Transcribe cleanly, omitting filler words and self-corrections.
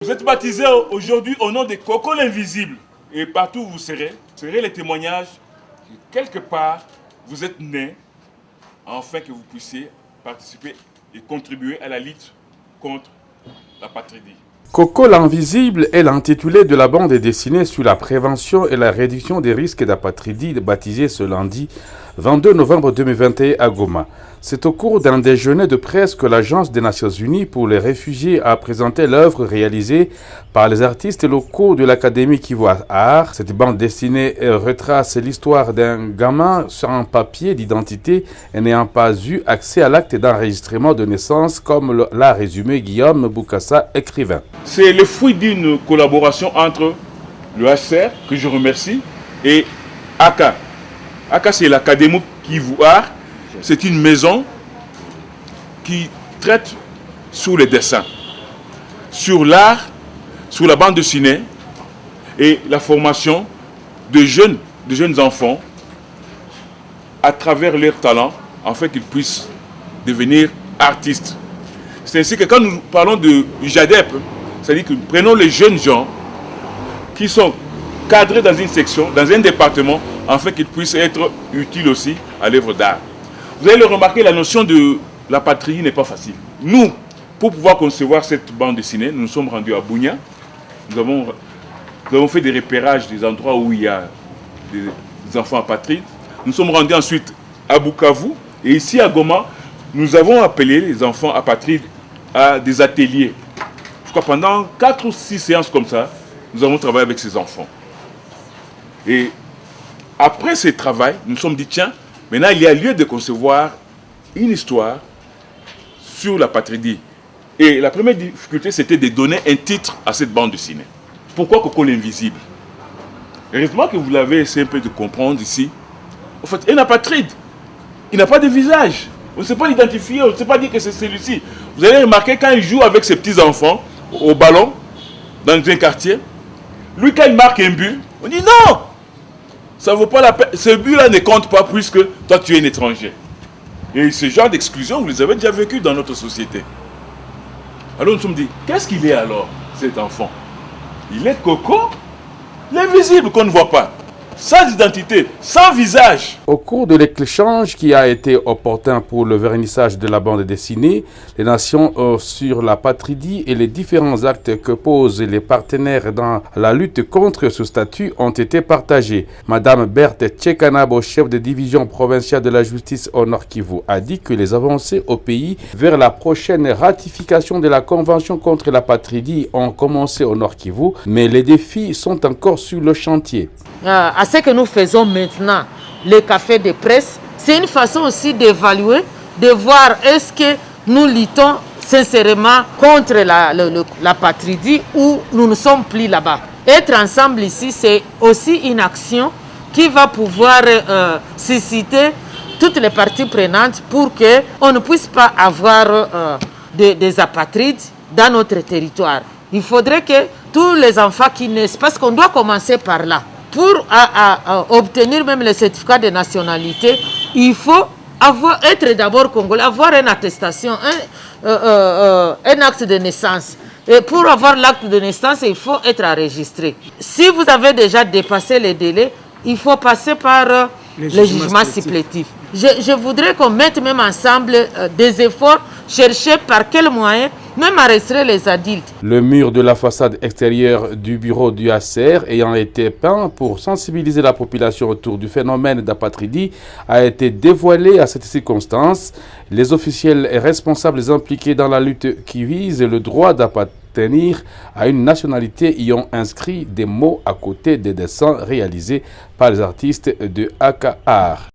Vous êtes baptisés aujourd'hui au nom de Coco l'Invisible. Et partout où vous serez les témoignages que quelque part vous êtes nés, afin que vous puissiez participer et contribuer à la lutte contre la patridie. Coco l'Invisible est l'intitulé de la bande dessinée sur la prévention et la réduction des risques d'apatridie baptisée ce lundi 22 novembre 2021 à Goma. C'est au cours d'un déjeuner de presse que l'Agence des Nations Unies pour les réfugiés a présenté l'œuvre réalisée par les artistes locaux de l'Académie Kivu Art. Cette bande dessinée retrace l'histoire d'un gamin sans papier d'identité et n'ayant pas eu accès à l'acte d'enregistrement de naissance, comme l'a résumé Guillaume Boukassa, écrivain. C'est le fruit d'une collaboration entre le HCR, que je remercie, et ACA. ACA, c'est l'Académie Kivu Art. C'est une maison qui traite sur les dessins, sur l'art, sur la bande dessinée et la formation de jeunes enfants à travers leur talent, afin qu'ils puissent devenir artistes. C'est ainsi que quand nous parlons du JADEP, c'est-à-dire que nous prenons les jeunes gens qui sont cadrés dans une section, dans un département, afin qu'ils puissent être utiles aussi à l'œuvre d'art. Vous allez le remarquer, la notion de la patrie n'est pas facile. Nous, pour pouvoir concevoir cette bande dessinée, nous nous sommes rendus à Bunia. Nous avons fait des repérages des endroits où il y a des enfants apatrides. Nous sommes rendus ensuite à Bukavu. Et ici à Goma, nous avons appelé les enfants apatrides à des ateliers. Je crois pendant 4 ou 6 séances comme ça, nous avons travaillé avec ces enfants. Et après ce travail, nous nous sommes dit, tiens, maintenant il y a lieu de concevoir une histoire sur la patridie. Et la première difficulté, c'était de donner un titre à cette bande dessinée. Pourquoi Coco l'Invisible? Heureusement que vous l'avez essayé un peu de comprendre ici. En fait, un apatride, il n'a pas de visage. On ne sait pas l'identifier, on ne sait pas dire que c'est celui-ci. Vous allez remarquer quand il joue avec ses petits-enfants au ballon, dans un quartier, lui quand il marque un but, on dit non, ça ne vaut pas la peine. Ce but-là ne compte pas puisque toi tu es un étranger. Et ce genre d'exclusion, vous les avez déjà vécu dans notre société. Alors nous nous sommes dit, qu'est-ce qu'il est alors, cet enfant? Il est Coco l'Invisible qu'on ne voit pas. Sans identité, sans visage. Au cours de l'échange qui a été opportun pour le vernissage de la bande dessinée, les nations sur la patridie et les différents actes que posent les partenaires dans la lutte contre ce statut ont été partagés. Madame Berthe Tchekanabo, chef de division provinciale de la justice au Nord Kivu, a dit que les avancées au pays vers la prochaine ratification de la convention contre la patridie ont commencé au Nord Kivu, mais les défis sont encore sur le chantier. À ce que nous faisons maintenant, le café de presse, c'est une façon aussi d'évaluer, de voir est-ce que nous luttons sincèrement contre la patridie ou nous ne sommes plus là-bas. Être ensemble ici, c'est aussi une action qui va pouvoir susciter toutes les parties prenantes pour qu'on ne puisse pas avoir des apatrides dans notre territoire. Il faudrait que tous les enfants qui naissent, parce qu'on doit commencer par là. Pour obtenir même le certificat de nationalité, il faut être d'abord congolais, avoir une attestation, un acte de naissance. Et pour avoir l'acte de naissance, il faut être enregistré. Si vous avez déjà dépassé les délais, il faut passer par le jugement supplétif. Je voudrais qu'on mette même ensemble des efforts, chercher par quels moyens, même arrêter les adultes. Le mur de la façade extérieure du bureau du HCR ayant été peint pour sensibiliser la population autour du phénomène d'apatridie a été dévoilé à cette circonstance. Les officiels et responsables impliqués dans la lutte qui vise le droit d'appartenir à une nationalité y ont inscrit des mots à côté des dessins réalisés par les artistes de ACA Art.